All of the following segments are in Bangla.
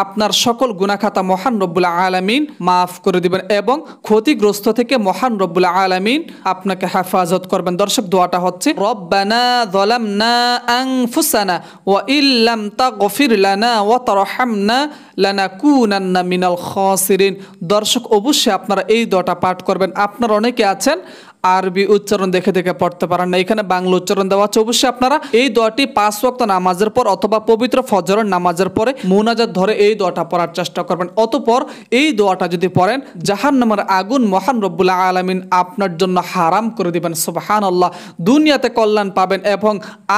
আপনার সকল গুনাহ খাতা মহান রব্বুল আলামিন মাফ করে দিবেন এবং ক্ষতিগ্রস্ত থেকে মহান রব্বুল আলামিন আপনাকে হেফাজত করবেন। দর্শক, দোয়াটা হচ্ছে রব্বানা যালামনা আনফুসানা ওয়া ইল্লাম তাগফির লানা ওয়া তারহামনা লানাকুনান্না মিনাল খাসিরিন। দর্শক, অবশ্যই আপনারা এই দোয়াটা পাঠ করবেন। আপনারা অনেকে আছেন আরবি উচ্চারণ দেখে দেখে পড়তে পারেন না, এখানে বাংলা উচ্চারণ দেওয়া আছে। অবশ্যই আপনারা এই দোয়াটি 5 ওয়াক্ত নামাজের পর অথবা পবিত্র ফজরের নামাজের পরে মুনাজাত ধরে এই দোয়াটা পড়ার চেষ্টা করবেন। অতঃপর এই দোয়াটা যদি পড়েন, জাহান্নামের আগুন মহান রব্বুল আলামিন আপনার জন্য হারাম করে দিবেন। সুবহানাল্লাহ। দুনিয়াতে কল্যাণ পাবেন এবং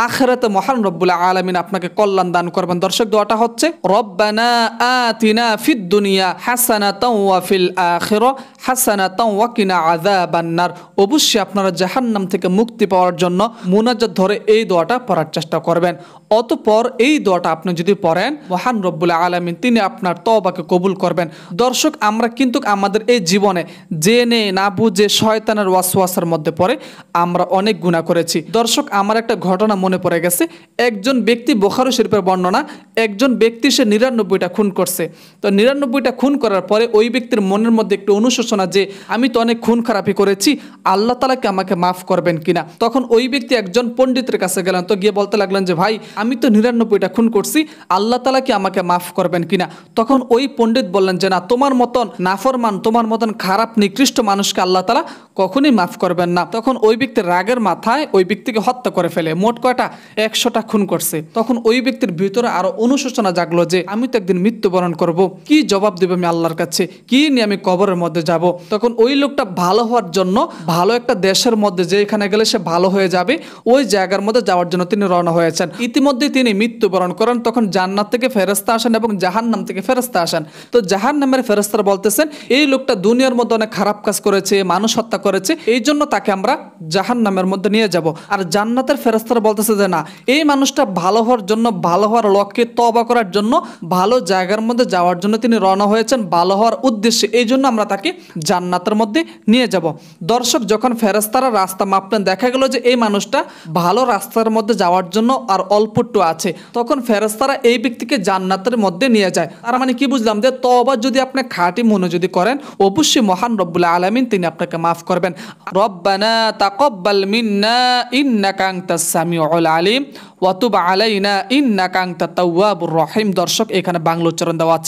আখিরাতে মহান রব্বুল আলামিন আপনাকে কল্যাণ দান করবেন। দর্শক, দোয়াটা হচ্ছে রব্বানা আতিনা ফিদ দুনিয়া হাসানাতাও ওয়া ফিল আখিরা হাসানাতাও ওয়া কিনা আযাবান নার। অবশ্যই আপনারা জাহান্নাম থেকে মুক্তি পাওয়ার জন্য মুনাজাত ধরে এই দোয়াটা পড়ার চেষ্টা করবেন। অতঃপর এই দোয়াটা আপনি যদি পড়েন, মহান রব্বুল আলামিন তিনি আপনার তওবাকে কবুল করবেন। দর্শক, আমরা কিন্তু আমাদের এই জীবনে জেনে না বুঝে শয়তানের ওয়াসওয়াসার মধ্যে পড়ে আমরা অনেক গুনাহ করেছি। দর্শক, আমার একটা ঘটনা মনে পড়ে গেছে। একজন ব্যক্তি, বুখারী শরীফের বর্ণনা, একজন ব্যক্তি সে 99টা খুন করছে। তো 99টা খুন করার পরে ওই ব্যক্তির মনের মধ্যে একটু অনুশোচনা যে আমি তো অনেক খুন খারাপি করেছি, আল্লাহ তাআলা কি আমাকে মাফ করবেন কিনা। তখন ওই ব্যক্তি একজন পণ্ডিতের কাছে গেলেন, তো গিয়ে বলতে লাগলেন যে ভাই, আমি তো 99টা খুন করছি, আল্লাহ তাআলা কি আমাকে মাফ করবেন কিনা। তখন ওই পণ্ডিত বললেন যে না, তোমার মতন নাফরমান, তোমার মতন খারাপ নিকৃষ্ট মানুষকে আল্লাহ তাআলা কখনোই মাফ করবেন না। তখন ওই ব্যক্তির রাগের মাথায় ওই ব্যক্তিকে হত্যা করে ফেলে। মোট কয়টা? 100টা খুন করছে। তখন ওই ব্যক্তির ভিতরে আরো অনুশোচনা জাগলো যে আমি তো একদিন মৃত্যুবরণ করব, কি জবাব দেব আমি আল্লাহর কাছে, কি নিয়ে আমি কবরের মধ্যে যাব। তখন ওই লোকটা ভালো হওয়ার জন্য ভালো একটা দেশের মধ্যে যেখানে গেলে সে ভালো হয়ে যাবে ওই জায়গার মধ্যে যাওয়ার জন্য তিনি রওনা হয়েছেন। ইতিমধ্যে তিনি মৃত্যুবরণ করেন। তখন জান্নাত থেকে ফেরেশতা আসেন এবং জাহান্নাম থেকে ফেরেশতা আসেন। তো জাহান্নামের ফেরেশতারা বলতেছেন এই লোকটা দুনিয়ার মধ্যে অনেক খারাপ কাজ করেছে, মানুষ হত্যা করেছে, এই জন্য তাকে আমরা জাহান্নামের মধ্যে নিয়ে যাব। আর জান্নাতের ফেরেশতারা বলতেছে যে না, এই মানুষটা ভালো হওয়ার জন্য, ভালো হওয়ার লক্ষ্যে তওবা করার জন্য, ভালো জায়গার মধ্যে যাওয়ার জন্য তিনি রওনা হয়েছেন, ভালো হওয়ার উদ্দেশ্যে, এই জন্য আমরা তাকে জান্নাতের মধ্যে নিয়ে যাব। দর্শক, যখন ফেরেশতারা রাস্তা মাপলেন, দেখা গেল যে এই মানুষটা ভালো রাস্তার মধ্যে যাওয়ার জন্য আর অল্পটু আছে। তখন ফেরেশতারা এই ব্যক্তিকে জান্নাতের মধ্যে নিয়ে যায়। তার মানে কি বুঝলাম, যে তওবা যদি আপনি খাঁটি মনে যদি করেন, অবশ্যই মহান রব্বুল আলামিন তিনি আপনাকে মাফ করবেন। রব্বানা তাকাব্বাল মিন্না ইন্নাকা আনতাস সামিউল আলিম ওয়া তুব আলাইনা ইন্নাকা আনতাত তাওয়াবুর রহিম। দর্শক, এখানে বাংলা উচ্চারণ দেওয়া আছে।